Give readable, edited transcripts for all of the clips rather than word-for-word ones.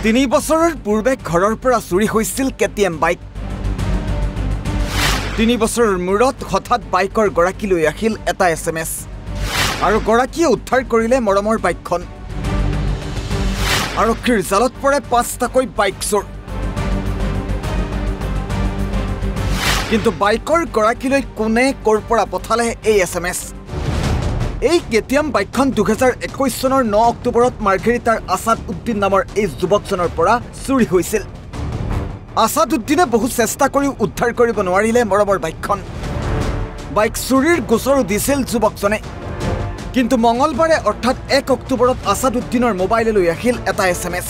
3 বছৰৰ পূৰ্বে ঘৰৰ পৰা চুৰি হৈছিল কেটিএম বাইক। 3 বছৰৰ মূৰত হঠাৎ বাইকৰ গৰাকীলৈ আহিল এটা SMS আৰু গৰাকীয়ে উদ্ধাৰ কৰিলে মৰমৰ বাইকখন। আৰক্ষীৰ জালত পৰে 5টাকৈ বাইক চোৰ। কিন্তু বাইকৰ গৰাকীলৈ কোনে ক'ৰ পৰা পঠালে এই SMS? এই কেটিএম বাইকখন 2021 চনৰ 9 অক্টোবৰত মাৰ্ঘেৰিটাৰ আছাদ উদ্দিন নামৰ এই যুৱকজনৰ পৰা চুৰি হৈছিল। আছাদ উদ্দিনে বহু চেষ্টা কৰিও উদ্ধাৰ কৰিব নোৱাৰিলে মৰমৰ বাইকখন। বাইক চুৰিৰ গোচৰো দিছিল যুৱকজনে। কিন্তু মঙলবাৰে অৰ্থাৎ 1 অক্টোবৰত আছাদ উদ্দিনৰ মোবাইললৈ আহিল এটা SMS।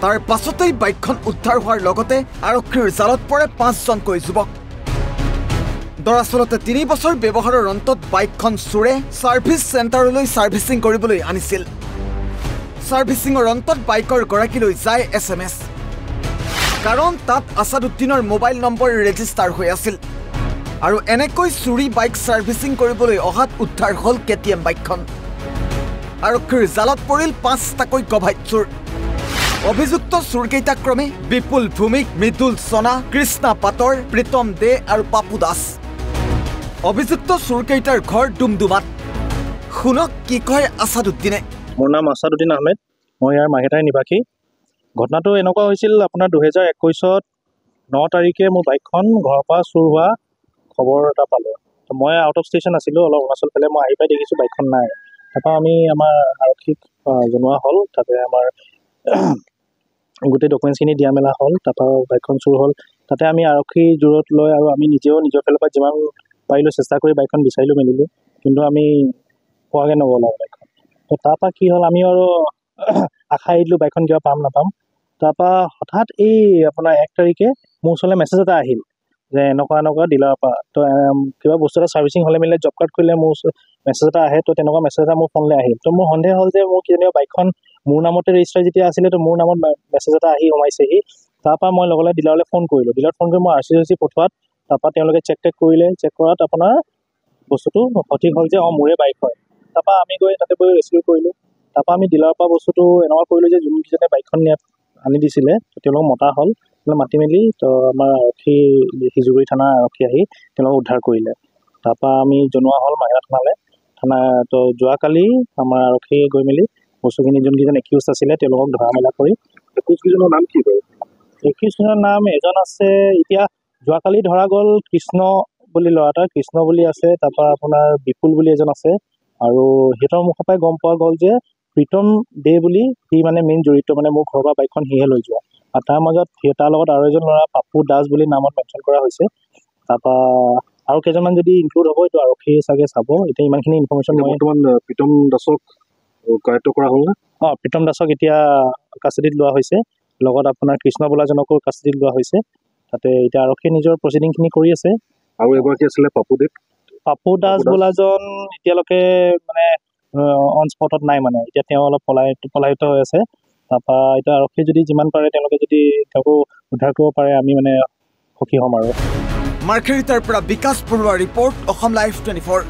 তাৰ পাছতেই বাইকখন উদ্ধাৰ হোৱাৰ লগতে আৰক্ষীৰ জালত পৰে 5জনকৈ যুৱক। দৰাচলতে 3 বছৰ ব্যৱহাৰৰ অন্তত বাইকখন চোৰে ছাৰ্ভিচ চেণ্টাৰলৈ ছাৰ্ভিচিং কৰিবলৈ আনিছিল। ছাৰ্ভিচিঙৰ অন্তত বাইকৰ গৰাকীলৈ যায় SMS, কাৰণ তাত আছাদ উদ্দিনৰ মোবাইল নম্বৰ ৰেজিষ্টাৰ হৈ আছিল। আৰু এনেকৈ চুৰি বাইক ছাৰ্ভিচিং কৰিবলৈ অহাত উদ্ধাৰ হ'ল কেটিএম বাইকখন। আৰক্ষীৰ জালত পৰিল 5টাকৈ গভাইত চোৰ। অভিযুক্ত চোৰকেইটা ক্ৰমে বিপুল ভূমিক, মৃদুল সোনা, কৃষ্ণা পাটৰ, প্ৰীতম দে আৰু পাপু দাস। অভিযুক্ত চোৰকেইটাৰ ঘৰ ডুমডুমাত। শুনক কি কয় আছাদ উদ্দিনে। মোৰ নাম আছাদ উদ্দিন আহমেদ, মই ইয়াৰ মাহেটাই নিবাসী। ঘটনাটো এনেকুৱা হৈছিল আপোনাৰ 2021 9 তাৰিখে মোৰ বাইকখন ঘৰৰ পৰা চুৰ হোৱা খবৰ এটা পালোঁ। মই আউট অফ ষ্টেচন আছিলোঁ, অলপ অৰুণাচল ফালে। মই আহি পাই দেখিছোঁ বাইকখন নাই। তাৰপৰা আমি আমাৰ আৰক্ষীক জনোৱা হ'ল, তাতে আমাৰ গোটেই ডকুমেণ্টছখিনি দিয়া মেলা হ'ল। তাৰপৰা বাইকখন চুৰ হ'ল। তাতে আমি আৰক্ষী জোৰত লৈ আৰু আমি নিজেও নিজৰ ফালৰ পৰা যিমান পাৰিলোঁ চেষ্টা কৰি বাইকখন বিচাৰিলোঁ মেলিলোঁ, কিন্তু আমি পোৱাগৈ নগ'ল আৰু বাইকখন। তো তাৰপৰা কি হ'ল, আমি আৰু আশা এৰিলোঁ বাইকখন কিবা পাম নাপাম। তাৰপৰা হঠাৎ এই আপোনাৰ 1 তাৰিখে মোৰ ওচৰলৈ মেছেজ এটা আহিল যে এনেকুৱা ডিলাৰৰ পৰা তো কিবা বস্তু এটা ছাৰ্ভিচিং হ'লে মেলিলে জব কাৰ্ড কৰিলে মোৰ মেছেজ এটা আহে। তো তেনেকুৱা মেছেজ এটা মোৰ ফোনলৈ আহিল। তো মোৰ সন্দেহ হ'ল যে মোৰ কিজানি বাইকখন মোৰ নামতে ৰেজিষ্টাৰ যেতিয়া আছিলে, তো মোৰ নামত মেছেজ এটা আহি সোমাইছেহি। তাৰপৰা মই লগে লগে ডিলাৰলৈ ফোন কৰিলোঁ। ডিলাৰত ফোন কৰি মই RC পঠোৱাত তাৰপৰা তেওঁলোকে চেক কৰিলে। চেক কৰাত আপোনাৰ বস্তুটো সঠিক হ'ল যে মোৰে বাইক হয়। তাৰপৰা আমি গৈ তাতে গৈ ৰেস্কিউ কৰিলোঁ। তাৰপৰা আমি ডিলাৰৰ পৰা বস্তুটো এনেকুৱা কৰিলোঁ যে যোনকেইজনে বাইকখন ইয়াত আনি দিছিলে তেওঁলোকক মতা হ'ল। মাতি মেলি তো আমাৰ আৰক্ষী সিজুগুৰি থানা আৰক্ষী আহি তেওঁলোকক উদ্ধাৰ কৰিলে। তাৰপৰা আমি জনোৱা হ'ল মাহেৰা থানা। তো যোৱাকালি আমাৰ আৰক্ষী গৈ মেলি বস্তুখিনি যোনকেইজন একিউজ আছিলে তেওঁলোকক ধৰা মেলা কৰি। একিউজকেইজনৰ নাম কি বাৰু? একিউজজনৰ নাম এজন আছে, এতিয়া যোৱাকালি ধৰা গ'ল কৃষ্ণ বুলি ল'ৰা এটা, কৃষ্ণ বুলি আছে। তাৰপৰা আপোনাৰ বিপুল বুলি এজন আছে। আৰু সিহঁতৰ মুখৰ পৰাই গম পোৱা গ'ল যে প্ৰীতম দে বুলি সি মানে মেইন জড়িত, মানে মোৰ ঘৰৰ পৰা বাইকখন সিহে লৈ যোৱা। আৰু তাৰ মাজত তাৰ লগত আৰু এজন ল'ৰা পাপু দাস বুলি নামত মেনশ্যন কৰা হৈছে। তাৰপৰা আৰু কেইজনমান যদি ইনক্লুড হ'ব এইটো আৰক্ষী চাগে চাব। এতিয়া ইমানখিনি ইনফৰ্মেশ্যন মই বৰ্তমান প্ৰীতম দাসক কাৰ্য কৰা হ'ল না? প্ৰীতম দাসক এতিয়া কাষ্টাডিত লোৱা হৈছে। লগত আপোনাৰ কৃষ্ণ বোলাজনকো কাষ্টাডিত লোৱা হৈছে। তাতে এতিয়া আৰক্ষীয়ে নিজৰ প্ৰচিডিংখিনি কৰি আছে। আৰু এগৰাকী আছিলে পাপু দাস বোলাজন এতিয়ালৈকে মানে অন স্পটত নাই, মানে এতিয়া তেওঁ অলপ পলায়িত হৈ আছে। তাৰপৰা এতিয়া আৰক্ষী যদি যিমান পাৰে তেওঁলোকে যদি তেওঁকো উদ্ধাৰ কৰিব পাৰে আমি মানে সুখী হ'ম আৰু। মাৰ্ঘেৰিটাৰ পৰা বিকাশ বৰুৱাৰ ৰিপৰ্ট, অসম লাইভ 24।